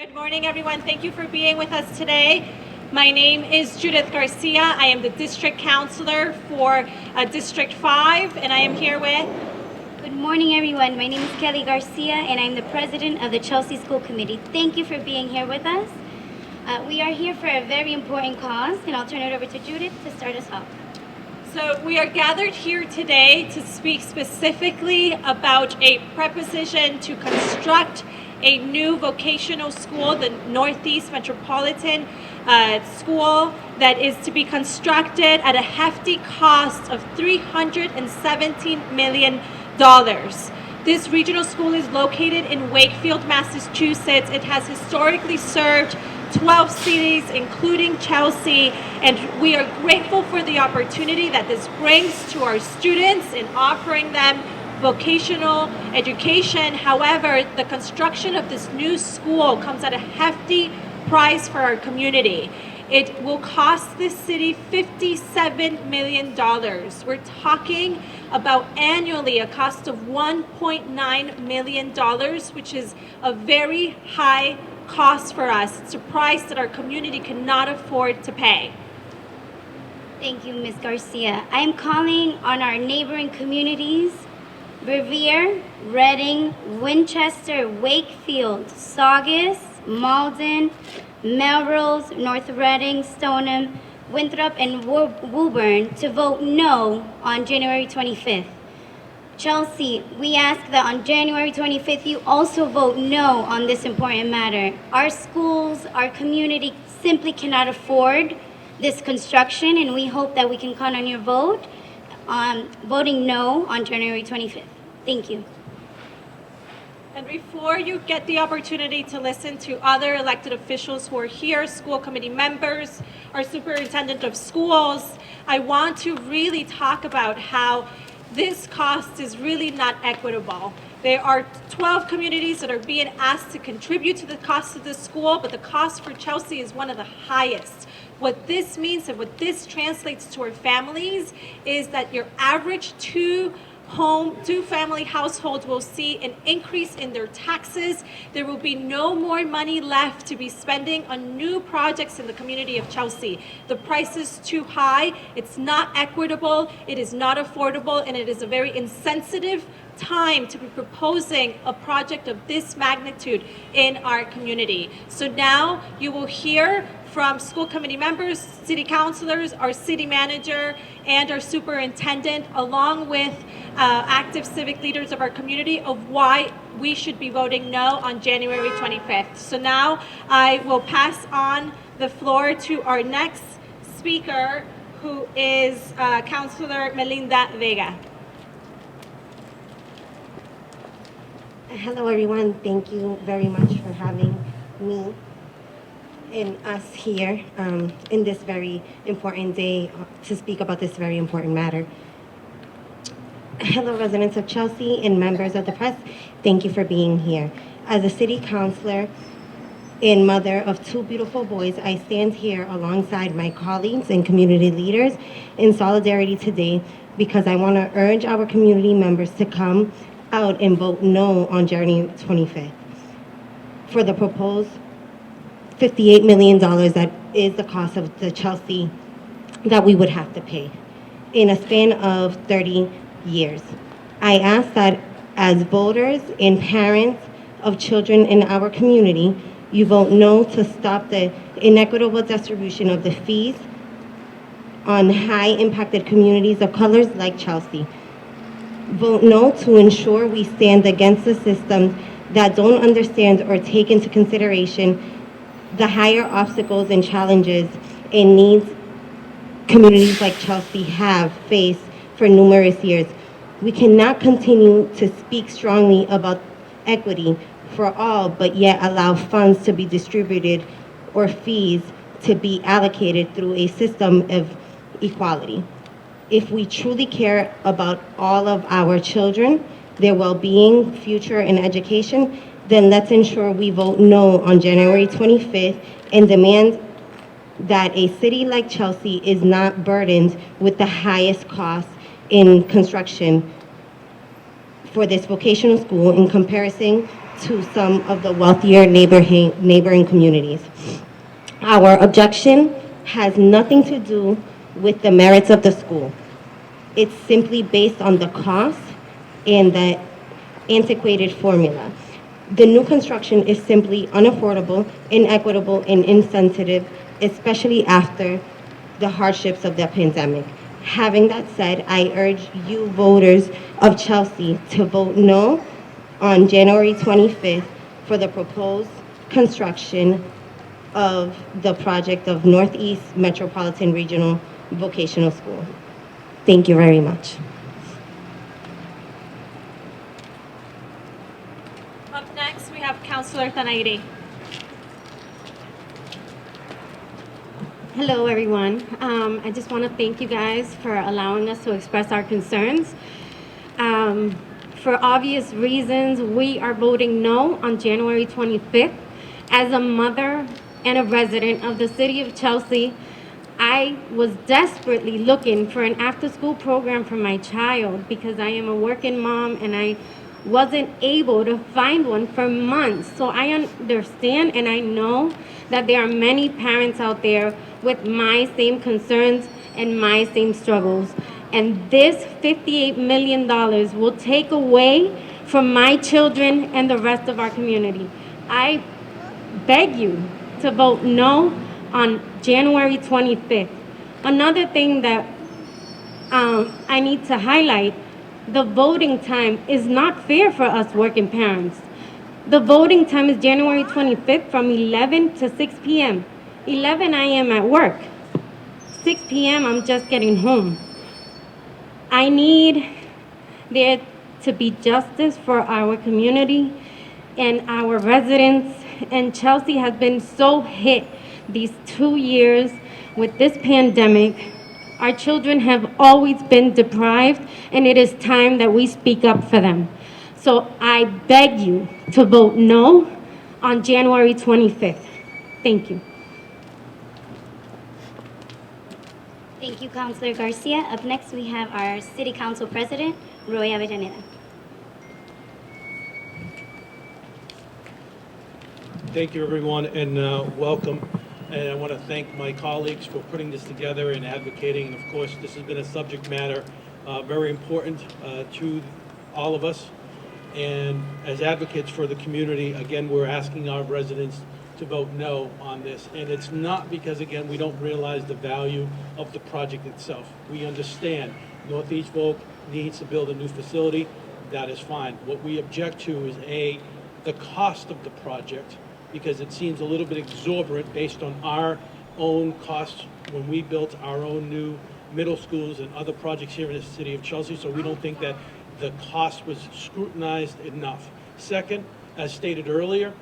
Good morning, everyone. Thank you for being with us today. My name is Judith Garcia. I am the district counselor for District 5, and I am here with... Good morning, everyone. My name is Kelly Garcia, and I'm the president of the Chelsea School Committee. Thank you for being here with us. We are here for a very important cause, and I'll turn it over to Judith to start us off. So we are gathered here today to speak specifically about a proposition to construct a new vocational school, the Northeast Metropolitan School, that is to be constructed at a hefty cost of $317 million. This regional school is located in Wakefield, Massachusetts. It has historically served 12 cities, including Chelsea, and we are grateful for the opportunity that this brings to our students in offering them vocational education. However, the construction of this new school comes at a hefty price for our community. It will cost this city $57 million. We're talking about annually a cost of $1.9 million, which is a very high cost for us. It's a price that our community cannot afford to pay. Thank you, Ms. Garcia. I am calling on our neighboring communities, Revere, Reading, Winchester, Wakefield, Saugus, Malden, Melrose, North Reading, Stoneham, Winthrop, and Woburn to vote no on January 25th. Chelsea, we ask that on January 25th you also vote no on this important matter. Our schools, our community simply cannot afford this construction, and we hope that we can count on your vote on voting no on January 25th. Thank you. And before you get the opportunity to listen to other elected officials who are here, school committee members, our superintendent of schools, I want to really talk about how this cost is really not equitable. There are 12 communities that are being asked to contribute to the cost of this school, but the cost for Chelsea is one of the highest. What this means and what this translates to our families is that your average two-family households will see an increase in their taxes. There will be no more money left to be spending on new projects in the community of Chelsea. The price is too high, it's not equitable, it is not affordable, and it is a very insensitive time to be proposing a project of this magnitude in our community. So now you will hear from school committee members, city councilors, our city manager, and our superintendent, along with active civic leaders of our community, of why we should be voting no on January 25th. So now I will pass on the floor to our next speaker, who is Councilor Melinda Vega. Hello, everyone. Thank you very much for having me and us here in this very important day to speak about this very important matter. Hello, residents of Chelsea and members of the press. Thank you for being here. As a city councilor and mother of two beautiful boys, I stand here alongside my colleagues and community leaders in solidarity today because I want to urge our community members to come out and vote no on January 25th for the proposed $58 million that is the cost of the Chelsea that we would have to pay in a span of 30 years. I ask that as voters and parents of children in our community, you vote no to stop the inequitable distribution of the fees on high impacted communities of colors like Chelsea. Vote no to ensure we stand against the systems that don't understand or take into consideration the higher obstacles and challenges and needs communities like Chelsea have faced for numerous years. We cannot continue to speak strongly about equity for all, but yet allow funds to be distributed or fees to be allocated through a system of equality. If we truly care about all of our children, their well-being, future, and education, then let's ensure we vote no on January 25th and demand that a city like Chelsea is not burdened with the highest costs in construction for this vocational school in comparison to some of the wealthier neighboring communities. Our objection has nothing to do with the merits of the school. It's simply based on the cost and the antiquated formula. The new construction is simply unaffordable, inequitable, and insensitive, especially after the hardships of the pandemic. Having that said, I urge you voters of Chelsea to vote no on January 25th for the proposed construction of the project of Northeast Metropolitan Regional Vocational School. Thank you very much. Up next, we have Councilor Tanairi. Hello, everyone. I just want to thank you guys for allowing us to express our concerns. For obvious reasons, we are voting no on January 25th. As a mother and a resident of the city of Chelsea, I was desperately looking for an after-school program for my child because I am a working mom and I wasn't able to find one for months. So I understand and I know that there are many parents out there with my same concerns and my same struggles. And this $58 million will take away from my children and the rest of our community. I beg you to vote no on January 25th. Another thing that I need to highlight, the voting time is not fair for us working parents. The voting time is January 25th from 11 to 6 p.m. 11 I am at work. 6 p.m. I'm just getting home. I need there to be justice for our community and our residents. And Chelsea has been so hit these 2 years with this pandemic. Our children have always been deprived, and it is time that we speak up for them. So I beg you to vote no on January 25th. Thank you. Thank you, Councilor Garcia. Up next, we have our City Council President, Roy Avellaneda. Thank you, everyone, and welcome. And I want to thank my colleagues for putting this together and advocating. And of course, this has been a subject matter very important to all of us. And as advocates for the community, again, we're asking our residents to vote no on this. And it's not because, again, we don't realize the value of the project itself. We understand Northeast Voc needs to build a new facility. That is fine. What we object to is, A, the cost of the project, because it seems a little bit exorbitant based on our own costs when we built our own new middle schools and other projects here in the city of Chelsea. So we don't think that the cost was scrutinized enough. Second, as stated earlier,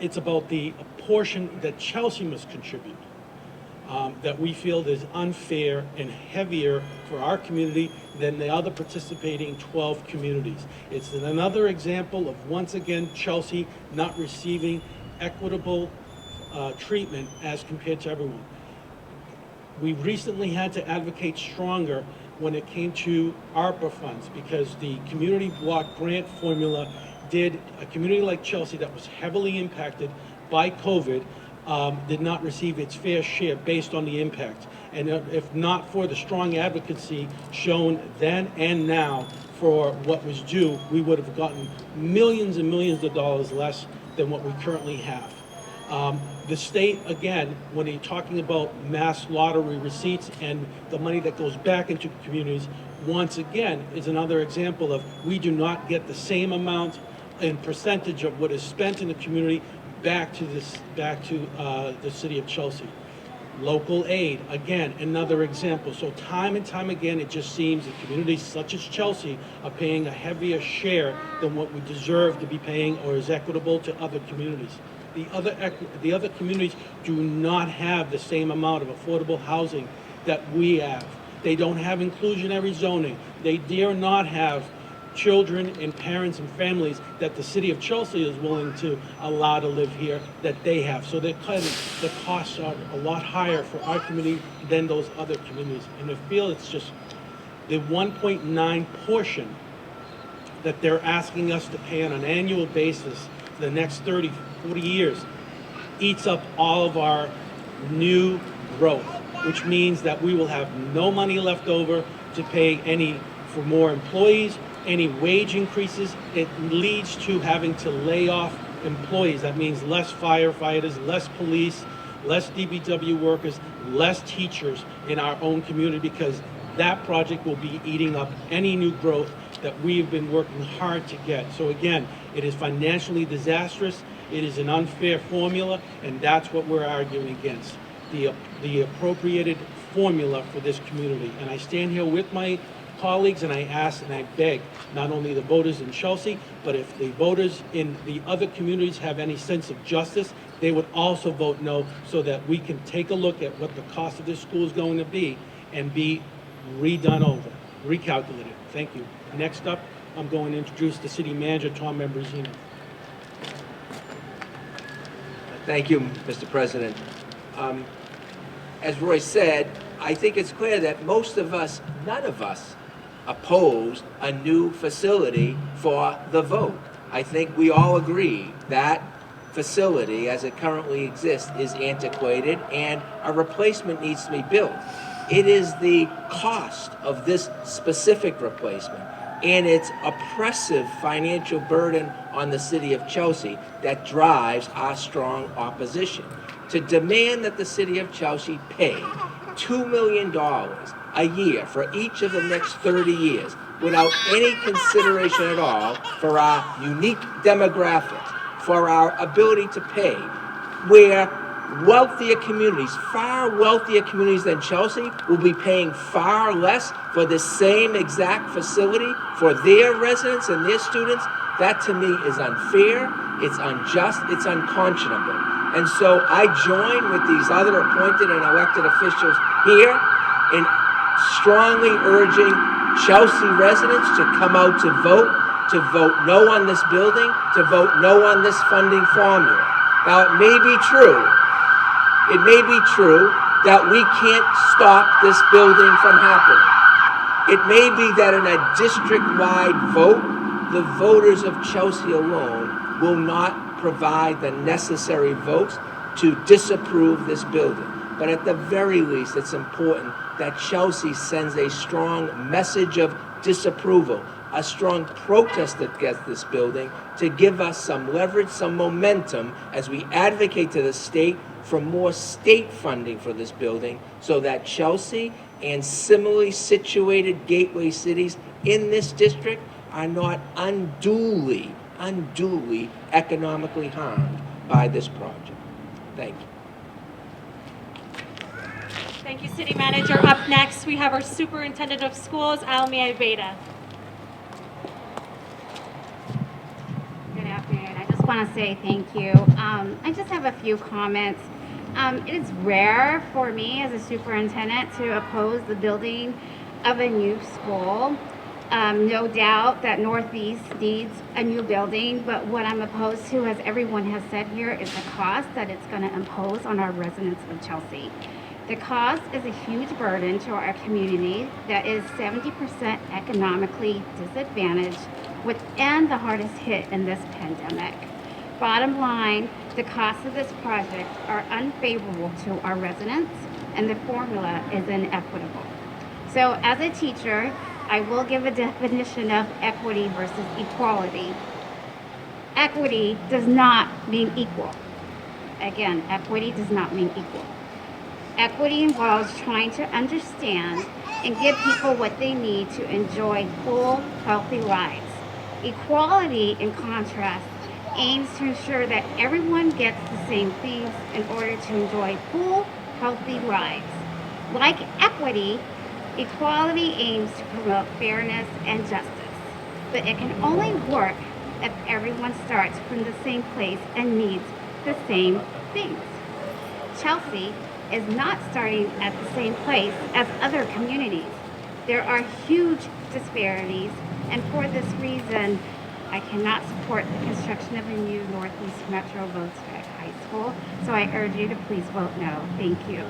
it's about the portion that Chelsea must contribute that we feel is unfair and heavier for our community than the other participating 12 communities. It's another example of, once again, Chelsea not receiving equitable treatment as compared to everyone. We recently had to advocate stronger when it came to ARPA funds because the community block grant formula did a community like Chelsea that was heavily impacted by COVID did not receive its fair share based on the impact. And if not for the strong advocacy shown then and now for what was due, we would have gotten millions and millions of dollars less than what we currently have. The state, again, when you're talking about mass lottery receipts and the money that goes back into communities, once again, is another example of we do not get the same amount and percentage of what is spent in the community back to the city of Chelsea. Local aid, again, another example. So time and time again, it just seems that communities such as Chelsea are paying a heavier share than what we deserve to be paying or is equitable to other communities. The other communities do not have the same amount of affordable housing that we have. They don't have inclusionary zoning. They dare not have children and parents and families that the city of Chelsea is willing to allow to live here that they have. So the costs are a lot higher for our community than those other communities. And I feel it's just the 1.9 portion that they're asking us to pay on an annual basis for the next 30, 40 years eats up all of our new growth, which means that we will have no money left over to pay any for more employees, any wage increases. It leads to having to lay off employees. That means less firefighters, less police, less DPW workers, less teachers in our own community, because that project will be eating up any new growth that we've been working hard to get. So again, it is financially disastrous. It is an unfair formula, and that's what we're arguing against, the appropriated formula for this community. And I stand here with my colleagues and I ask and I beg not only the voters in Chelsea, but if the voters in the other communities have any sense of justice, they would also vote no, so that we can take a look at what the cost of this school is going to be and be redone over, recalculated. Thank you. Next up, I'm going to introduce the city manager, Tom Ambrosino. Thank you, Mr. President. As Roy said, I think it's clear that most of us, none of us, oppose a new facility for the vote. I think we all agree that facility, as it currently exists, is antiquated and a replacement needs to be built. It is the cost of this specific replacement and its oppressive financial burden on the city of Chelsea that drives our strong opposition. To demand that the city of Chelsea pay $2 million a year for each of the next 30 years without any consideration at all for our unique demographics, for our ability to pay, where wealthier communities, far wealthier communities than Chelsea, will be paying far less for the same exact facility for their residents and their students. That to me is unfair, it's unjust, it's unconscionable. And so I join with these other appointed and elected officials here in strongly urging Chelsea residents to come out to vote no on this building, to vote no on this funding formula. Now, it may be true that we can't stop this building from happening. It may be that in a district-wide vote, the voters of Chelsea alone will not provide the necessary votes to disapprove this building. But at the very least, it's important that Chelsea sends a strong message of disapproval, a strong protest against this building, to give us some leverage, some momentum as we advocate to the state for more state funding for this building, so that Chelsea and similarly situated gateway cities in this district are not unduly economically harmed by this project. Thank you. Thank you, City Manager. Up next, we have our Superintendent of Schools, Vega. Good afternoon. I just want to say thank you. I just have a few comments. It is rare for me as a superintendent to oppose the building of a new school. No doubt that Northeast needs a new building, but what I'm opposed to, as everyone has said here, is the cost that it's going to impose on our residents of Chelsea. The cost is a huge burden to our community that is 70% economically disadvantaged within the hardest hit in this pandemic. Bottom line, the costs of this project are unfavorable to our residents, and the formula is inequitable. So as a teacher, I will give a definition of equity versus equality. Equity does not mean equal. Again, equity does not mean equal. Equity involves trying to understand and give people what they need to enjoy full, healthy lives. Equality, in contrast, aims to ensure that everyone gets the same things in order to enjoy full, healthy lives. Like equity, equality aims to promote fairness and justice, but it can only work if everyone starts from the same place and needs the same things. Chelsea is not starting at the same place as other communities. There are huge disparities, and for this reason, I cannot support the construction of a new Northeast Metro Volkswagen High School, so I urge you to please vote no. Thank you.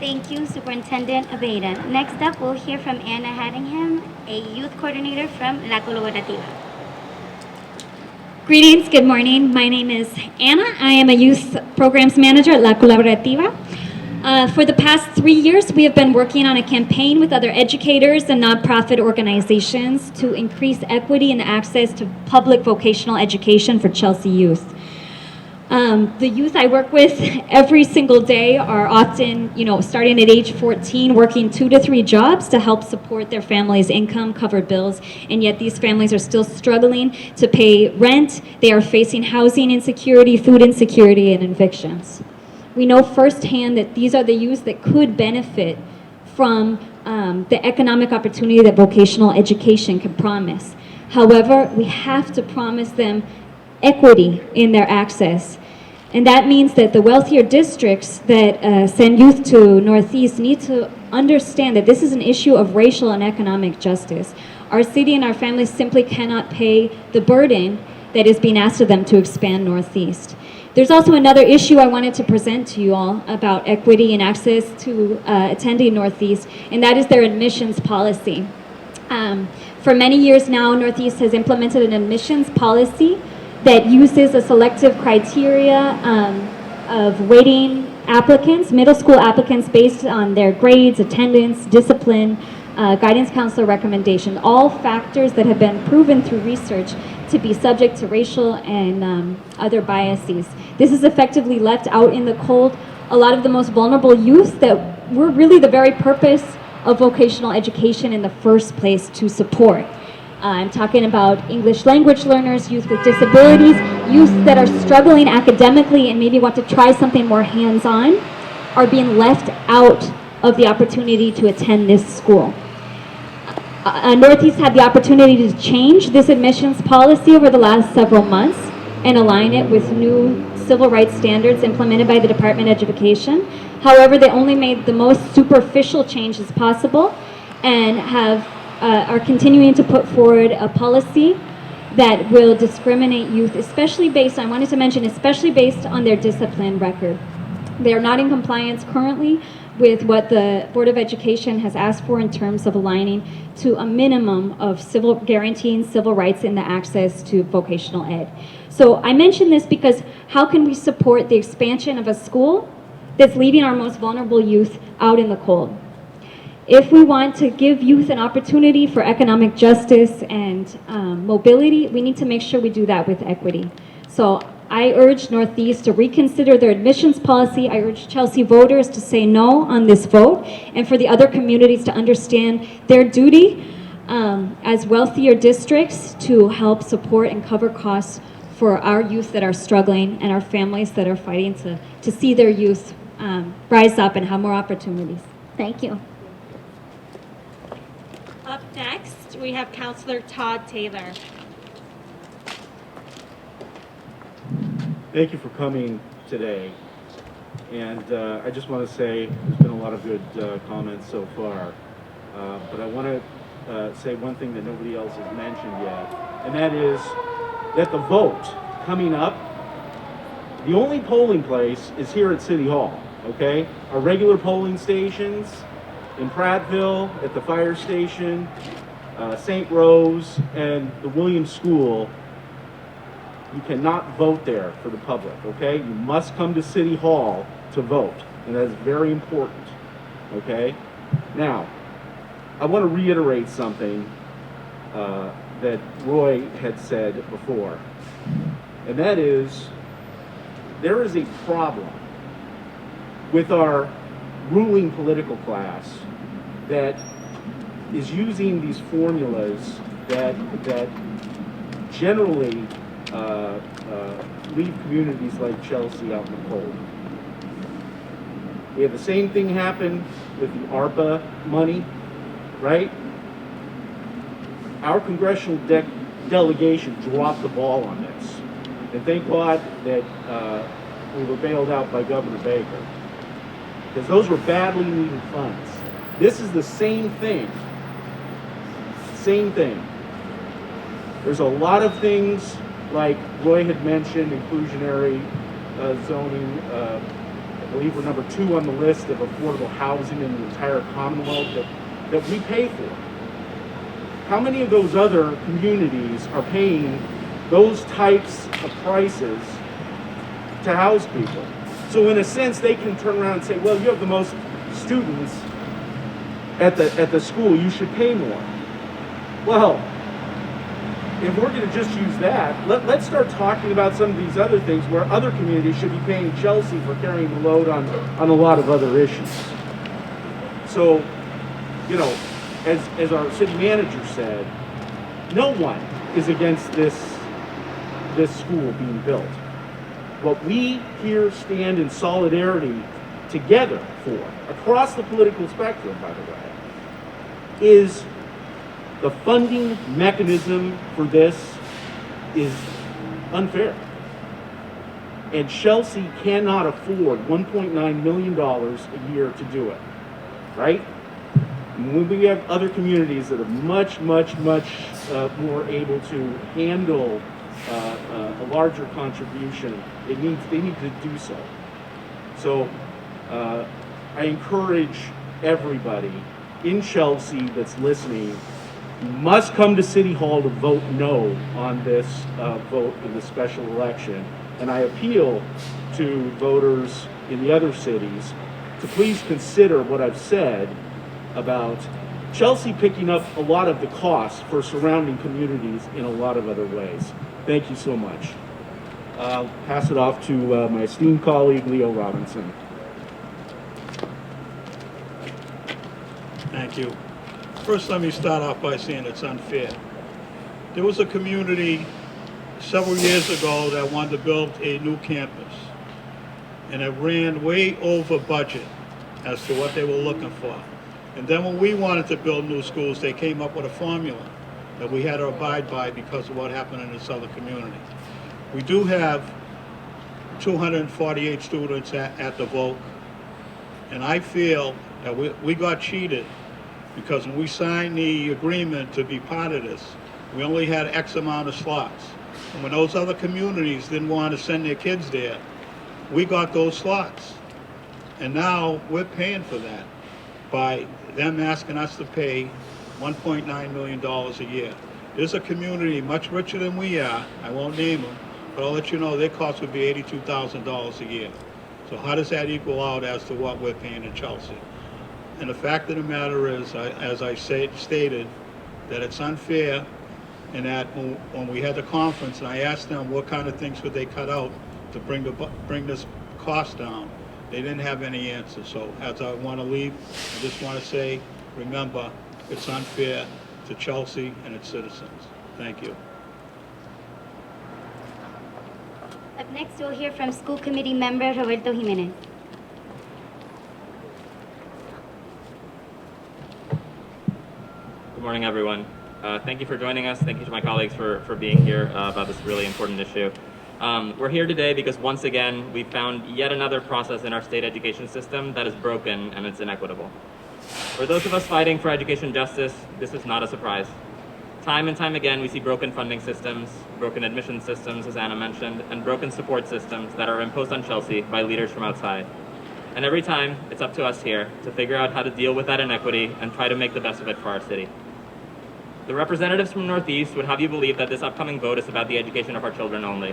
Thank you, Superintendent Aveda. Next up, we'll hear from Anna Haddingham, a youth coordinator from La Colaborativa. Greetings, good morning. My name is Anna. I am a youth programs manager at La Colaborativa. For the past 3 years, we have been working on a campaign with other educators and nonprofit organizations to increase equity and access to public vocational education for Chelsea youth. The youth I work with every single day are often, starting at age 14, working 2 to 3 jobs to help support their family's income, cover bills, and yet these families are still struggling to pay rent. They are facing housing insecurity, food insecurity, and evictions. We know firsthand that these are the youth that could benefit from the economic opportunity that vocational education can promise. However, we have to promise them equity in their access. And that means that the wealthier districts that send youth to Northeast need to understand that this is an issue of racial and economic justice. Our city and our families simply cannot pay the burden that is being asked of them to expand Northeast. There's also another issue I wanted to present to you all about equity and access to attending Northeast, and that is their admissions policy. For many years now, Northeast has implemented an admissions policy that uses a selective criteria of weighting applicants, middle school applicants, based on their grades, attendance, discipline, guidance counselor recommendation, all factors that have been proven through research to be subject to racial and other biases. This is effectively left out in the cold a lot of the most vulnerable youth that were really the very purpose of vocational education in the first place to support. I'm talking about English language learners, youth with disabilities, youth that are struggling academically and maybe want to try something more hands-on, are being left out of the opportunity to attend this school. Northeast had the opportunity to change this admissions policy over the last several months and align it with new civil rights standards implemented by the Department of Education. However, they only made the most superficial changes possible and are continuing to put forward a policy that will discriminate youth, especially based on their discipline record. They are not in compliance currently with what the Board of Education has asked for in terms of aligning to a minimum of guaranteeing civil rights in the access to vocational ed. So I mention this because how can we support the expansion of a school that's leaving our most vulnerable youth out in the cold? If we want to give youth an opportunity for economic justice and mobility, we need to make sure we do that with equity. So I urge Northeast to reconsider their admissions policy. I urge Chelsea voters to say no on this vote, and for the other communities to understand their duty as wealthier districts to help support and cover costs for our youth that are struggling and our families that are fighting to see their youth rise up and have more opportunities. Thank you. Up next, we have Counselor Todd Taylor. Thank you for coming today. And I just want to say there's been a lot of good comments so far. But I want to say one thing that nobody else has mentioned yet, and that is that the vote coming up, the only polling place is here at City Hall, okay? Our regular polling stations in Prattville, at the fire station, St. Rose, and the Williams School. You cannot vote there for the public, okay? You must come to City Hall to vote, and that is very important, okay? Now, I want to reiterate something that Roy had said before, and that is there is a problem with our ruling political class that is using these formulas that generally leave communities like Chelsea out in the cold. We have the same thing happen with the ARPA money, right? Our congressional delegation dropped the ball on this. And thank God that we were bailed out by Governor Vega, because those were badly needed funds. This is the same thing. Same thing. There's a lot of things, like Roy had mentioned, inclusionary zoning, believe we're number 2 on the list of affordable housing in the entire Commonwealth that we pay for. How many of those other communities are paying those types of prices to house people? So in a sense, they can turn around and say, well, you have the most students at the school, you should pay more. Well, if we're going to just use that, let's start talking about some of these other things where other communities should be paying Chelsea for carrying the load on a lot of other issues. So, you know, as our city manager said, no one is against this school being built. What we here stand in solidarity together for, across the political spectrum, by the way, is the funding mechanism for this is unfair. And Chelsea cannot afford $1.9 million a year to do it, right? When we have other communities that are much more able to handle a larger contribution, they need to do so. So I encourage everybody in Chelsea that's listening, you must come to City Hall to vote no on this vote in the special election. And I appeal to voters in the other cities to please consider what I've said about Chelsea picking up a lot of the costs for surrounding communities in a lot of other ways. Thank you so much. I'll pass it off to my esteemed colleague, Leo Robinson. Thank you. First, let me start off by saying it's unfair. There was a community several years ago that wanted to build a new campus, and it ran way over budget as to what they were looking for. And then when we wanted to build new schools, they came up with a formula that we had to abide by because of what happened in this other community. We do have 248 students at the vote, and I feel that we got cheated because when we signed the agreement to be part of this, we only had X amount of slots. And when those other communities didn't want to send their kids there, we got those slots. And now we're paying for that by them asking us to pay $1.9 million a year. There's a community much richer than we are, I won't name them, but I'll let you know their cost would be $82,000 a year. So how does that equal out as to what we're paying in Chelsea? And the fact of the matter is, as I stated, that it's unfair, and that when we had the conference and I asked them what kind of things could they cut out to bring this cost down, they didn't have any answers. So as I want to leave, I just want to say, remember, it's unfair to Chelsea and its citizens. Thank you. Up next, we'll hear from School Committee Member Roberto Jimenez. Good morning, everyone. Thank you for joining us. Thank you to my colleagues for being here about this really important issue. We're here today because once again, we found yet another process in our state education system that is broken and it's inequitable. For those of us fighting for education justice, this is not a surprise. Time and time again, we see broken funding systems, broken admission systems, as Anna mentioned, and broken support systems that are imposed on Chelsea by leaders from outside. And every time, it's up to us here to figure out how to deal with that inequity and try to make the best of it for our city. The representatives from Northeast would have you believe that this upcoming vote is about the education of our children only,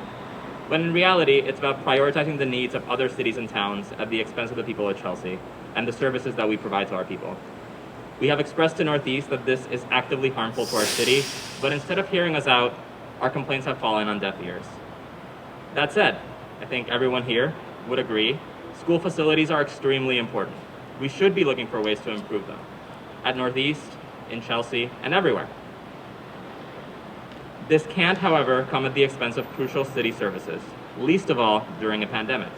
when in reality, it's about prioritizing the needs of other cities and towns at the expense of the people of Chelsea and the services that we provide to our people. We have expressed to Northeast that this is actively harmful to our city, but instead of hearing us out, our complaints have fallen on deaf ears. That said, I think everyone here would agree, school facilities are extremely important. We should be looking for ways to improve them, at Northeast, in Chelsea, and everywhere. This can't, however, come at the expense of crucial city services, least of all during a pandemic.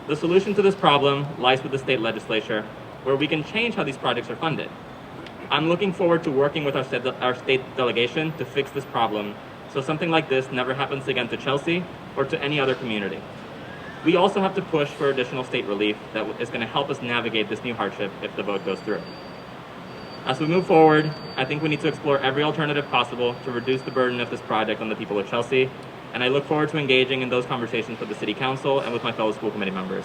The solution to this problem lies with the state legislature, where we can change how these projects are funded. I'm looking forward to working with our state delegation to fix this problem so something like this never happens again to Chelsea or to any other community. We also have to push for additional state relief that is going to help us navigate this new hardship if the vote goes through. As we move forward, I think we need to explore every alternative possible to reduce the burden of this project on the people of Chelsea, and I look forward to engaging in those conversations with the City Council and with my fellow school committee members.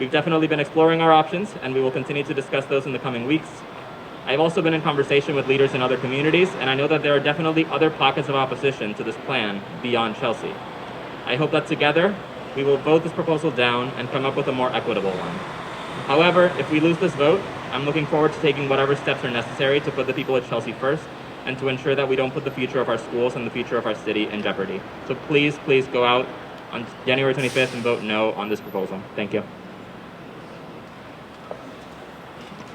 We've definitely been exploring our options, and we will continue to discuss those in the coming weeks. I've also been in conversation with leaders in other communities, and I know that there are definitely other pockets of opposition to this plan beyond Chelsea. I hope that together, we will vote this proposal down and come up with a more equitable one. However, if we lose this vote, I'm looking forward to taking whatever steps are necessary to put the people of Chelsea first and to ensure that we don't put the future of our schools and the future of our city in jeopardy. So please, please go out on January 25th and vote no on this proposal. Thank you.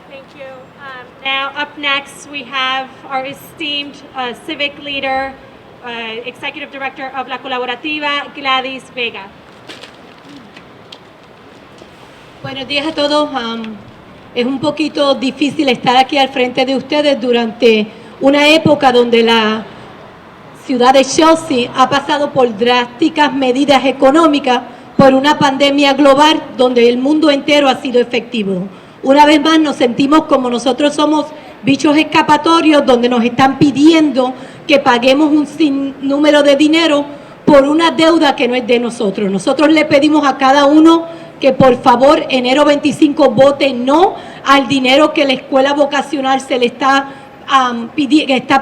Thank you. Now, up next, we have our esteemed civic leader, Executive Director of La Colaborativa, Gladys Vega. Buenos días a todos. Es un poquito difícil estar aquí al frente de ustedes durante una época donde la ciudad de Chelsea ha pasado por drásticas medidas económicas por una pandemia global donde el mundo entero ha sido efectivo. Una vez más nos sentimos como nosotros somos bichos escapatorios donde nos están pidiendo que paguemos un sinnúmero de dinero por una deuda que no es de nosotros. Nosotros le pedimos a cada uno que por favor enero 25 vote no al dinero que la escuela vocacional se le está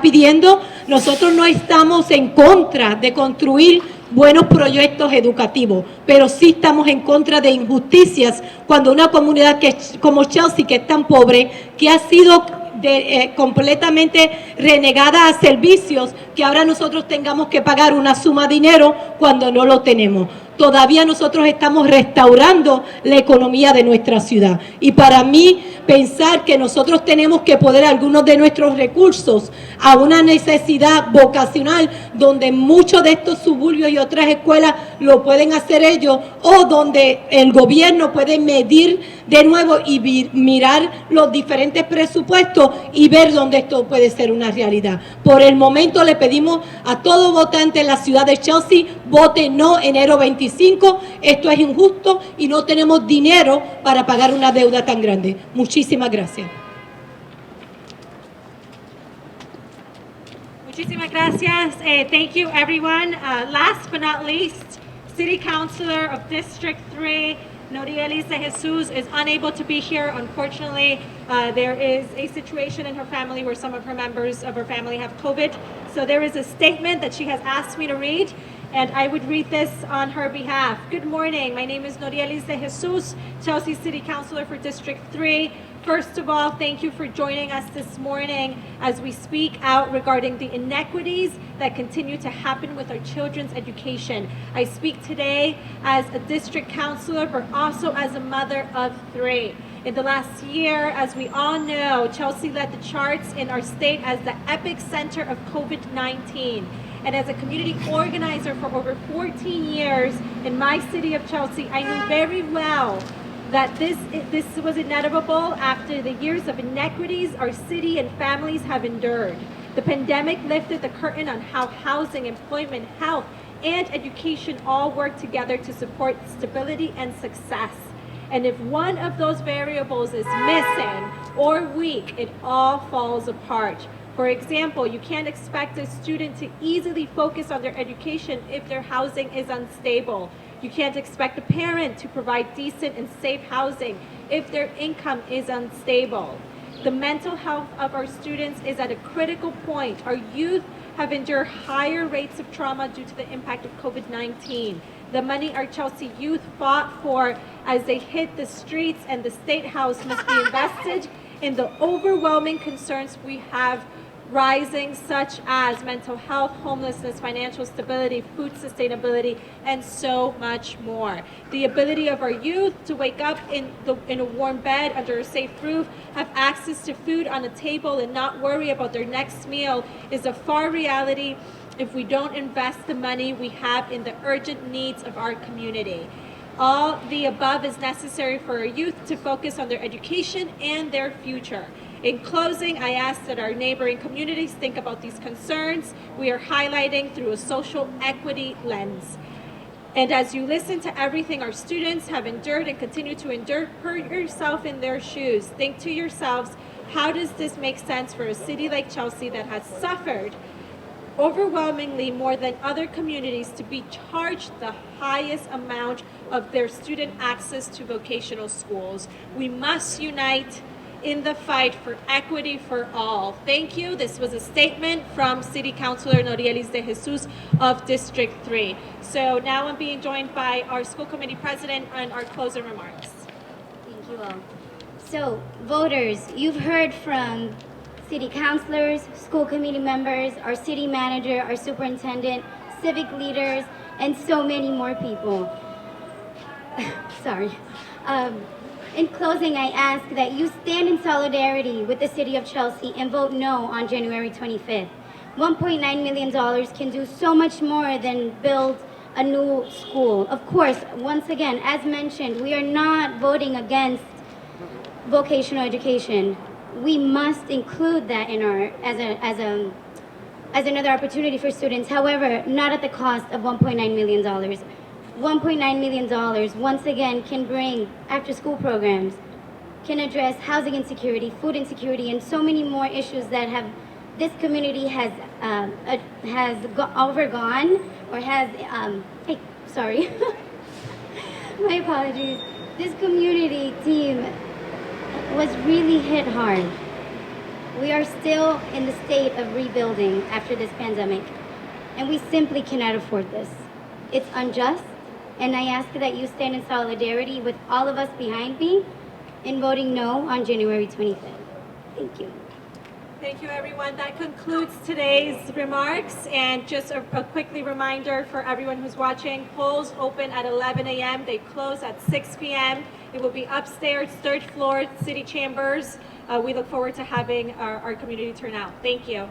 pidiendo. Nosotros no estamos en contra de construir buenos proyectos educativos, pero sí estamos en contra de injusticias cuando una comunidad como Chelsea, que es tan pobre, que ha sido completamente renegada a servicios, que ahora nosotros tengamos que pagar una suma de dinero cuando no lo tenemos. Todavía nosotros estamos restaurando la economía de nuestra ciudad. Y para mí, pensar que nosotros tenemos que poner algunos de nuestros recursos a una necesidad vocacional donde muchos de estos suburbios y otras escuelas lo pueden hacer ellos, o donde el gobierno puede medir de nuevo y mirar los diferentes presupuestos y ver dónde esto puede ser una realidad. Por el momento le pedimos a todo votante en la ciudad de Chelsea, vote no enero 25. Esto es injusto y no tenemos dinero para pagar una deuda tan grande. Muchísimas gracias. Muchísimas gracias. Thank you, everyone. Last but not least, City Councilor of District 3, Noria Elisa Jesus, is unable to be here. Unfortunately, there is a situation in her family where some of her members of her family have COVID. So there is a statement that she has asked me to read, and I would read this on her behalf. Good morning. My name is Noria Elisa Jesus, Chelsea City Councilor for District 3. First of all, thank you for joining us this morning as we speak out regarding the inequities that continue to happen with our children's education. I speak today as a district councilor, but also as a mother of 3. In the last year, as we all know, Chelsea led the charts in our state as the epicenter of COVID-19. And as a community organizer for over 14 years in my city of Chelsea, I knew very well that this was inevitable after the years of inequities our city and families have endured. The pandemic lifted the curtain on how housing, employment, health, and education all work together to support stability and success. And if one of those variables is missing or weak, it all falls apart. For example, you can't expect a student to easily focus on their education if their housing is unstable. You can't expect a parent to provide decent and safe housing if their income is unstable. The mental health of our students is at a critical point. Our youth have endured higher rates of trauma due to the impact of COVID-19. The money our Chelsea youth fought for as they hit the streets and the State House must be invested in the overwhelming concerns we have rising, such as mental health, homelessness, financial stability, food sustainability, and so much more. The ability of our youth to wake up in a warm bed under a safe roof, have access to food on a table, and not worry about their next meal is a far reality if we don't invest the money we have in the urgent needs of our community. All the above is necessary for our youth to focus on their education and their future. In closing, I ask that our neighboring communities think about these concerns we are highlighting through a social equity lens. And as you listen to everything our students have endured and continue to endure, put yourself in their shoes. Think to yourselves, how does this make sense for a city like Chelsea that has suffered overwhelmingly more than other communities to be charged the highest amount of their student access to vocational schools. We must unite in the fight for equity for all. Thank you. This was a statement from City Councilor Norielis de Jesus of District 3. So now I'm being joined by our school committee president and our closing remarks. Thank you all. So, voters, you've heard from city councilors, school committee members, our city manager, our superintendent, civic leaders, and so many more people. Sorry. In closing, I ask that you stand in solidarity with the city of Chelsea and vote no on January 25th. $1.9 million can do so much more than build a new school. Of course, once again, as mentioned, we are not voting against vocational education. We must include that in our as another opportunity for students. However, not at the cost of $1.9 million. $1.9 million once again can bring after-school programs, can address housing insecurity, food insecurity, and so many more issues that have this community has overgone or has. Hey, sorry, my apologies. This community team was really hit hard. We are still in the state of rebuilding after this pandemic, and we simply cannot afford this. It's unjust, and I ask that you stand in solidarity with all of us behind me in voting no on January 25th. Thank you. Thank you, everyone. That concludes today's remarks. And just a quickly reminder for everyone who's watching, polls open at 11 a.m. They close at 6 p.m. It will be upstairs, third floor, city chambers. We look forward to having our community turn out. Thank you.